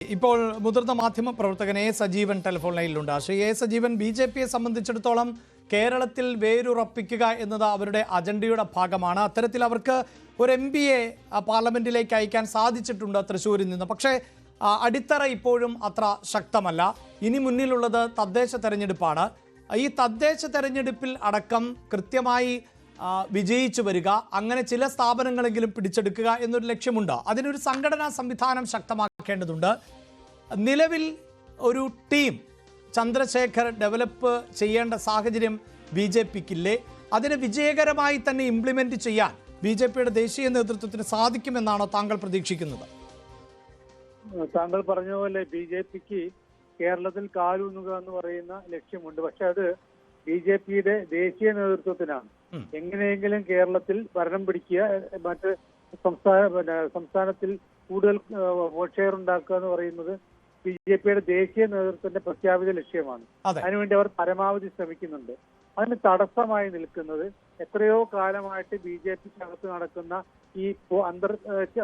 ഇപ്പോൾ മുതിർന്ന മാധ്യമ പ്രവർത്തകൻ എ സജീവൻ ടെലിഫോൺ ലൈനിലുണ്ട്. ശ്രീ എ സജീവൻ, ബി.ജെ.പിയെ സംബന്ധിച്ചിടത്തോളം കേരളത്തിൽ വേരുറപ്പിക്കുക എന്നത് അവരുടെ അജണ്ടയുടെ ഭാഗമാണ്. അത്തരത്തിൽ അവർക്ക് ഒരു എം.പിയെ പാർലമെന്റിലേക്ക് അയക്കാൻ സാധിച്ചിട്ടുണ്ട് തൃശ്ശൂരിൽ നിന്ന്. പക്ഷേ അടിത്തറ ഇപ്പോഴും അത്ര ശക്തമല്ല. ഇനി മുന്നിലുള്ളത് തദ്ദേശ തെരഞ്ഞെടുപ്പാണ്. ഈ തദ്ദേശ തെരഞ്ഞെടുപ്പിൽ അടക്കം കൃത്യമായി വിജയിച്ചു വരിക, അങ്ങനെ ചില സ്ഥാപനങ്ങളെങ്കിലും പിടിച്ചെടുക്കുക എന്നൊരു ലക്ഷ്യമുണ്ട്. അതിനൊരു സംഘടനാ സംവിധാനം ശക്തമാക്കേണ്ടതുണ്ട്. നിലവിൽ ഒരു ടീം ചന്ദ്രശേഖർ ഡെവലപ്പ് ചെയ്യേണ്ട സാഹചര്യം ബി.ജെ.പിക്കില്ലേ? അതിനെ വിജയകരമായി തന്നെ ഇംപ്ലിമെന്റ് ചെയ്യാൻ ബി.ജെ.പിയുടെ ദേശീയ നേതൃത്വത്തിന് സാധിക്കുമെന്നാണോ താങ്കൾ പ്രതീക്ഷിക്കുന്നത്? താങ്കൾ പറഞ്ഞ പോലെ ബി.ജെ.പിക്ക് കേരളത്തിൽ കാലൂന്നുക എന്ന് പറയുന്ന ലക്ഷ്യമുണ്ട്. പക്ഷെ അത് ബി.ജെ.പിയുടെ ദേശീയ നേതൃത്വത്തിനാണ്. എങ്ങനെയെങ്കിലും കേരളത്തിൽ ഭരണം പിടിക്കുക, മറ്റ് സംസ്ഥാനത്തിൽ കൂടുതൽ വോട്ട് ഷെയർ ഉണ്ടാക്കുക എന്ന് പറയുന്നത് ബി.ജെ.പിയുടെ ദേശീയ നേതൃത്വത്തിന്റെ പ്രഖ്യാപിത ലക്ഷ്യമാണ്. അതിനുവേണ്ടി അവർ പരമാവധി ശ്രമിക്കുന്നുണ്ട്. അതിന് തടസ്സമായി നിൽക്കുന്നത് എത്രയോ കാലമായിട്ട് ബി.ജെ.പിക്കകത്ത് നടക്കുന്ന ഈ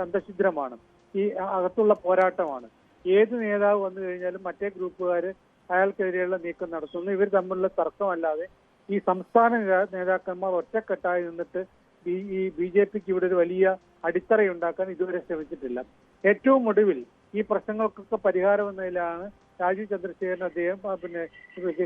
അന്തഃഛിദ്രമാണ്, ഈ അകത്തുള്ള പോരാട്ടമാണ്. ഏത് നേതാവ് വന്നു കഴിഞ്ഞാലും മറ്റേ ഗ്രൂപ്പുകാർ അയാൾക്കെതിരെയുള്ള നീക്കം നടത്തുന്നു. ഇവർ തമ്മിലുള്ള തർക്കമല്ലാതെ ഈ സംസ്ഥാന നേതാക്കന്മാർ ഒറ്റക്കെട്ടായി നിന്നിട്ട് ഈ ബി.ജെ.പിക്ക് ഇവിടെ ഒരു വലിയ അടിത്തറയുണ്ടാക്കാൻ ഇതുവരെ ശ്രമിച്ചിട്ടില്ല. ഏറ്റവും ഒടുവിൽ ഈ പ്രശ്നങ്ങൾക്കൊക്കെ പരിഹാരം എന്നതിലാണ് രാജീവ് ചന്ദ്രശേഖരൻ അദ്ദേഹം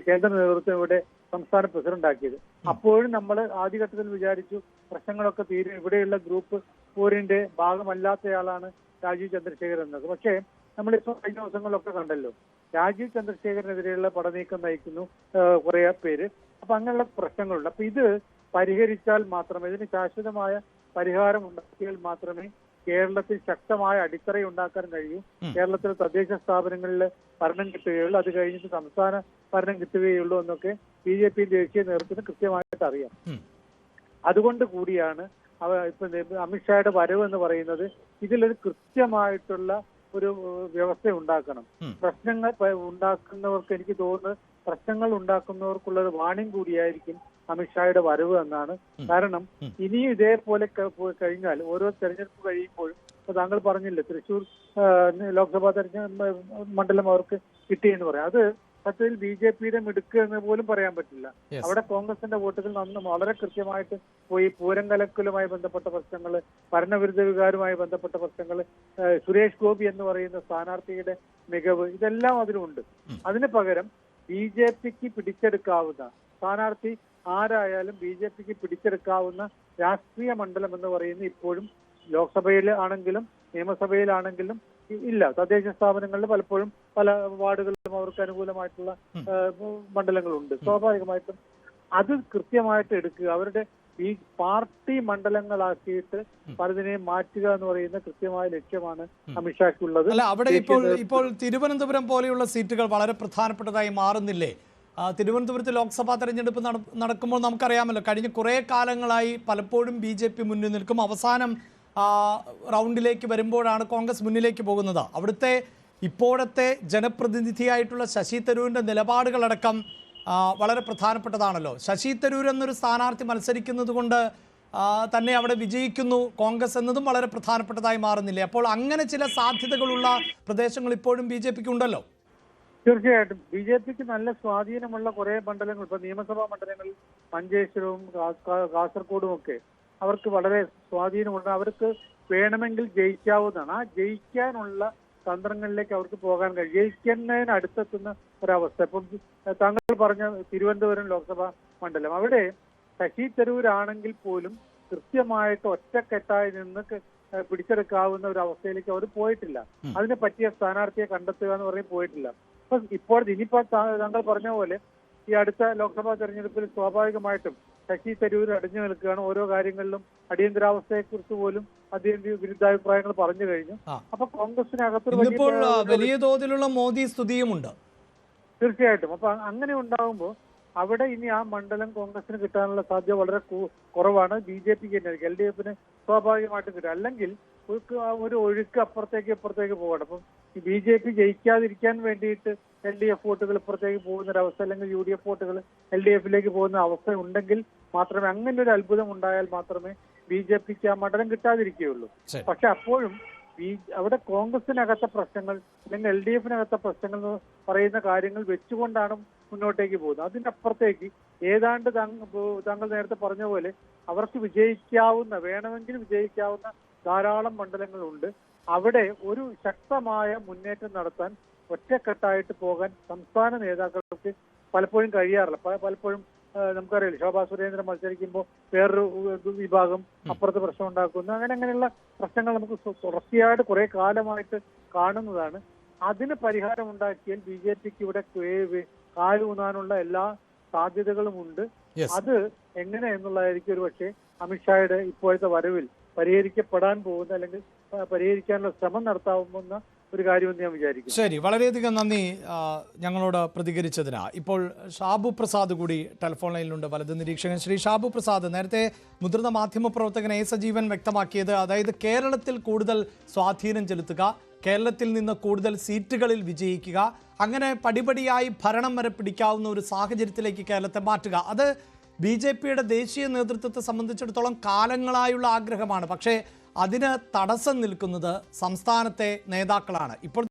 കേന്ദ്ര നേതൃത്വം ഇവിടെ സംസ്ഥാന പ്രസിഡന്റാക്കിയത്. അപ്പോഴും നമ്മൾ ആദ്യഘട്ടത്തിൽ വിചാരിച്ചു പ്രശ്നങ്ങളൊക്കെ തീരും, ഇവിടെയുള്ള ഗ്രൂപ്പ് പോരിന്റെ ഭാഗമല്ലാത്തയാളാണ് രാജീവ് ചന്ദ്രശേഖരൻ എന്നത്. പക്ഷേ നമ്മളിപ്പോൾ കഴിഞ്ഞ ദിവസങ്ങളിലൊക്കെ കണ്ടല്ലോ, രാജീവ് ചന്ദ്രശേഖരനെതിരെയുള്ള പടനീക്കം നയിക്കുന്നു കുറെ പേര്. അപ്പൊ അങ്ങനെയുള്ള പ്രശ്നങ്ങളുണ്ട്. അപ്പൊ ഇത് പരിഹരിച്ചാൽ മാത്രമേ, ഇതിന് ശാശ്വതമായ പരിഹാരം ഉണ്ടാക്കിയാൽ മാത്രമേ കേരളത്തിൽ ശക്തമായ അടിത്തറയുണ്ടാക്കാൻ കഴിയൂ. കേരളത്തിലെ തദ്ദേശ സ്ഥാപനങ്ങളിൽ ഭരണം കിട്ടുകയുള്ളൂ, അത് കഴിഞ്ഞിട്ട് സംസ്ഥാന ഭരണം കിട്ടുകയുള്ളൂ എന്നൊക്കെ ബി.ജെ.പി ദേശീയ നേതൃത്വത്തിന് കൃത്യമായിട്ട് അറിയാം. അതുകൊണ്ട് കൂടിയാണ് ഇപ്പൊ അമിത്ഷായുടെ വരവ് എന്ന് പറയുന്നത്. ഇതിലൊരു കൃത്യമായിട്ടുള്ള ഒരു വ്യവസ്ഥ ഉണ്ടാക്കണം. പ്രശ്നങ്ങൾ ഉണ്ടാക്കുന്നവർക്ക്, എനിക്ക് തോന്നുന്നത് പ്രശ്നങ്ങൾ ഉണ്ടാക്കുന്നവർക്കുള്ള ഒരു വാണിംഗ് കൂടിയായിരിക്കും അമിത്ഷായുടെ വരവ് എന്നാണ്. കാരണം ഇനിയും ഇതേപോലെ കഴിഞ്ഞാൽ ഓരോ തെരഞ്ഞെടുപ്പ് കഴിയുമ്പോഴും, ഇപ്പൊ താങ്കൾ പറഞ്ഞില്ലേ തൃശ്ശൂർ ലോക്സഭാ തെരഞ്ഞെടുപ്പ് മണ്ഡലം അവർക്ക് കിട്ടിയെന്ന് പറയാം. അത് സത്യത്തിൽ ബി.ജെ.പിയുടെ മിടുക്ക് എന്ന് പോലും പറയാൻ പറ്റില്ല. അവിടെ കോൺഗ്രസിന്റെ വോട്ടുകൾ വളരെ കൃത്യമായിട്ട് പോയി. പൂരം കലക്കലുമായി ബന്ധപ്പെട്ട പ്രശ്നങ്ങൾ, ഭരണവിരുദ്ധ വികാരവുമായി ബന്ധപ്പെട്ട പ്രശ്നങ്ങൾ, സുരേഷ് ഗോപി എന്ന് പറയുന്ന സ്ഥാനാർത്ഥിയുടെ മികവ്, ഇതെല്ലാം അതിലുണ്ട്. അതിന് പകരം ബി.ജെ.പിക്ക് പിടിച്ചെടുക്കാവുന്ന സ്ഥാനാർത്ഥി ആരായാലും ബി.ജെ.പിക്ക് പിടിച്ചെടുക്കാവുന്ന രാഷ്ട്രീയ മണ്ഡലം എന്ന് പറയുന്നത് ഇപ്പോഴും ലോക്സഭയിൽ ആണെങ്കിലും നിയമസഭയിലാണെങ്കിലും ഇല്ല. തദ്ദേശ സ്ഥാപനങ്ങളിൽ പലപ്പോഴും പല വാർഡുകളിലും അവർക്ക് അനുകൂലമായിട്ടുള്ള മണ്ഡലങ്ങളുണ്ട്. സ്വാഭാവികമായിട്ടും അത് കൃത്യമായിട്ട് എടുക്കുക, അവരുടെ ഈ പാർട്ടി മണ്ഡലങ്ങളാക്കിയിട്ട് പലതിനെയും മാറ്റുക എന്ന് പറയുന്ന കൃത്യമായ ലക്ഷ്യമാണ് അമിത്ഷാക്കുള്ളത്. അല്ല, അവിടെ ഇപ്പോൾ തിരുവനന്തപുരം പോലെയുള്ള സീറ്റുകൾ വളരെ പ്രധാനപ്പെട്ടതായി മാറുന്നില്ലേ? തിരുവനന്തപുരത്ത് ലോക്സഭാ തെരഞ്ഞെടുപ്പ് നടക്കുമ്പോൾ നമുക്കറിയാമല്ലോ, കഴിഞ്ഞ കുറേ കാലങ്ങളായി പലപ്പോഴും ബി.ജെ.പി മുന്നിൽ നിൽക്കും. അവസാനം റൗണ്ടിലേക്ക് വരുമ്പോഴാണ് കോൺഗ്രസ് മുന്നിലേക്ക് പോകുന്നത്. അവിടുത്തെ ഇപ്പോഴത്തെ ജനപ്രതിനിധിയായിട്ടുള്ള ശശി തരൂരിൻ്റെ നിലപാടുകളടക്കം വളരെ പ്രധാനപ്പെട്ടതാണല്ലോ. ശശി തരൂർ എന്നൊരു സ്ഥാനാർത്ഥി മത്സരിക്കുന്നത് കൊണ്ട് തന്നെ അവിടെ വിജയിക്കുന്നു കോൺഗ്രസ് എന്നതും വളരെ പ്രധാനപ്പെട്ടതായി മാറുന്നില്ലേ? അപ്പോൾ അങ്ങനെ ചില സാധ്യതകളുള്ള പ്രദേശങ്ങൾ ഇപ്പോഴും ബി.ജെ.പിക്ക് ഉണ്ടല്ലോ. തീർച്ചയായിട്ടും ബി.ജെ.പിക്ക് നല്ല സ്വാധീനമുള്ള കുറെ മണ്ഡലങ്ങൾ, ഇപ്പൊ നിയമസഭാ മണ്ഡലങ്ങളിൽ മഞ്ചേശ്വരവും കാസർഗോഡും ഒക്കെ അവർക്ക് വളരെ സ്വാധീനമുണ്ട്. അവർക്ക് വേണമെങ്കിൽ ജയിക്കാവുന്നതാണ്. ആ ജയിക്കാനുള്ള തന്ത്രങ്ങളിലേക്ക് അവർക്ക് പോകാൻ കഴിയും. ജയിക്കുന്നതിന് അടുത്തെത്തുന്ന ഒരവസ്ഥ. ഇപ്പം താങ്കൾ പറഞ്ഞ തിരുവനന്തപുരം ലോക്സഭാ മണ്ഡലം, അവിടെ ശശി തരൂരാണെങ്കിൽ പോലും കൃത്യമായിട്ട് ഒറ്റക്കെട്ടായി നിന്ന് പിടിച്ചെടുക്കാവുന്ന ഒരു അവസ്ഥയിലേക്ക് അവർ പോയിട്ടില്ല. അതിനെ പറ്റിയ സ്ഥാനാർത്ഥിയെ കണ്ടെത്തുക എന്ന് പറഞ്ഞ് പോയിട്ടില്ല. അപ്പൊ ഇനിയിപ്പോ താങ്കൾ പറഞ്ഞ പോലെ ഈ അടുത്ത ലോക്സഭാ തെരഞ്ഞെടുപ്പിൽ സ്വാഭാവികമായിട്ടും ശശി തരൂർ അടിഞ്ഞു നിൽക്കുകയാണ്. ഓരോ കാര്യങ്ങളിലും അടിയന്തരാവസ്ഥയെ കുറിച്ച് പോലും അദ്ദേഹം വിരുദ്ധാഭിപ്രായങ്ങൾ പറഞ്ഞു കഴിഞ്ഞു. അപ്പൊ കോൺഗ്രസിനകത്ത് വലിയ തോതിലുള്ള മോദി സ്തുതിയുമുണ്ട്. തീർച്ചയായിട്ടും. അപ്പൊ അങ്ങനെ ഉണ്ടാകുമ്പോൾ അവിടെ ഇനി ആ മണ്ഡലം കോൺഗ്രസിന് കിട്ടാനുള്ള സാധ്യത വളരെ കുറവാണ്. ബി.ജെ.പിക്ക് തന്നെ ആയിരിക്കും. എൽ.ഡി.എഫിന് സ്വാഭാവികമായിട്ടും കിട്ടും. അല്ലെങ്കിൽ ഒരു ഒഴുക്ക് ഇപ്പുറത്തേക്ക് പോകണം. അപ്പം ബി.ജെ.പി ജയിക്കാതിരിക്കാൻ വേണ്ടിയിട്ട് എൽ.ഡി.എഫ് വോട്ടുകൾ ഇപ്പുറത്തേക്ക് പോകുന്ന ഒരവസ്ഥ, അല്ലെങ്കിൽ യു.ഡി.എഫ് വോട്ടുകൾ എൽ.ഡി.എഫിലേക്ക് പോകുന്ന അവസ്ഥ ഉണ്ടെങ്കിൽ മാത്രമേ, അങ്ങനെ ഒരു അത്ഭുതം ഉണ്ടായാൽ മാത്രമേ ബി.ജെ.പിക്ക് ആ മണ്ഡലം കിട്ടാതിരിക്കുകയുള്ളൂ. പക്ഷെ അപ്പോഴും അവിടെ കോൺഗ്രസിനകത്തെ പ്രശ്നങ്ങൾ അല്ലെങ്കിൽ LDF-നകത്തെ പ്രശ്നങ്ങൾ എന്ന് പറയുന്ന കാര്യങ്ങൾ വെച്ചുകൊണ്ടാണ് മുന്നോട്ടേക്ക് പോകുന്നത്. അതിനപ്പുറത്തേക്ക് ഏതാണ്ട് താങ്കൾ നേരത്തെ പറഞ്ഞ പോലെ അവർക്ക് വേണമെങ്കിൽ വിജയിക്കാവുന്ന ധാരാളം മണ്ഡലങ്ങളുണ്ട്. അവിടെ ഒരു ശക്തമായ മുന്നേറ്റം നടത്താൻ ഒറ്റക്കെട്ടായിട്ട് പോകാൻ സംസ്ഥാന നേതാക്കൾക്ക് പലപ്പോഴും കഴിയാറില്ല. പലപ്പോഴും നമുക്കറിയില്ല, ശോഭാ സുരേന്ദ്രൻ മത്സരിക്കുമ്പോൾ വേറൊരു വിഭാഗം അപ്പുറത്ത് പ്രശ്നം ഉണ്ടാക്കുന്നു. അങ്ങനെയുള്ള പ്രശ്നങ്ങൾ നമുക്ക് തുടർച്ചയായിട്ട് കുറെ കാലമായിട്ട് കാണുന്നതാണ്. അതിന് പരിഹാരം ഉണ്ടാക്കിയാൽ BJPക്ക് ഇവിടെ കാലൂന്നാനുള്ള എല്ലാ സാധ്യതകളുമുണ്ട്. അത് എങ്ങനെ എന്നുള്ളതായിരിക്കും ഒരു പക്ഷേ അമിത്ഷായുടെ ഇപ്പോഴത്തെ വരവിൽ പരിഹരിക്കപ്പെടാൻ പോകുന്ന അല്ലെങ്കിൽ പരിഹരിക്കാനുള്ള ശ്രമം നടത്താവുന്ന ഒരു കാര്യമെന്ന് ഞാൻ വിചാരിക്കുന്നു. ശരി, വളരെയധികം നന്ദി ഞങ്ങളോട് പ്രതികരിച്ചതിന്. ഇപ്പോൾ ഷാബു പ്രസാദ് കൂടി ടെലിഫോൺ ലൈനിലുണ്ട്, വലത് നിരീക്ഷകൻ. ശ്രീ ഷാബു പ്രസാദ്, നേരത്തെ മുതിർന്ന മാധ്യമപ്രവർത്തകൻ A സജീവൻ വ്യക്തമാക്കിയത്, അതായത് കേരളത്തിൽ കൂടുതൽ സ്വാധീനം ചെലുത്തുക, കേരളത്തിൽ നിന്ന് കൂടുതൽ സീറ്റുകളിൽ വിജയിക്കുക, അങ്ങനെ പടിപടിയായി ഭരണം വരെ പിടിക്കാവുന്ന ഒരു സാഹചര്യത്തിലേക്ക് കേരളത്തെ മാറ്റുക, അത് BJPയുടെ ദേശീയ നേതൃത്വത്തെ സംബന്ധിച്ചിടത്തോളം കാലങ്ങളായുള്ള ആഗ്രഹമാണ്. പക്ഷേ അതിന് തടസ്സം നിൽക്കുന്നത് സംസ്ഥാനത്തെ നേതാക്കളാണ്. ഇപ്പോൾ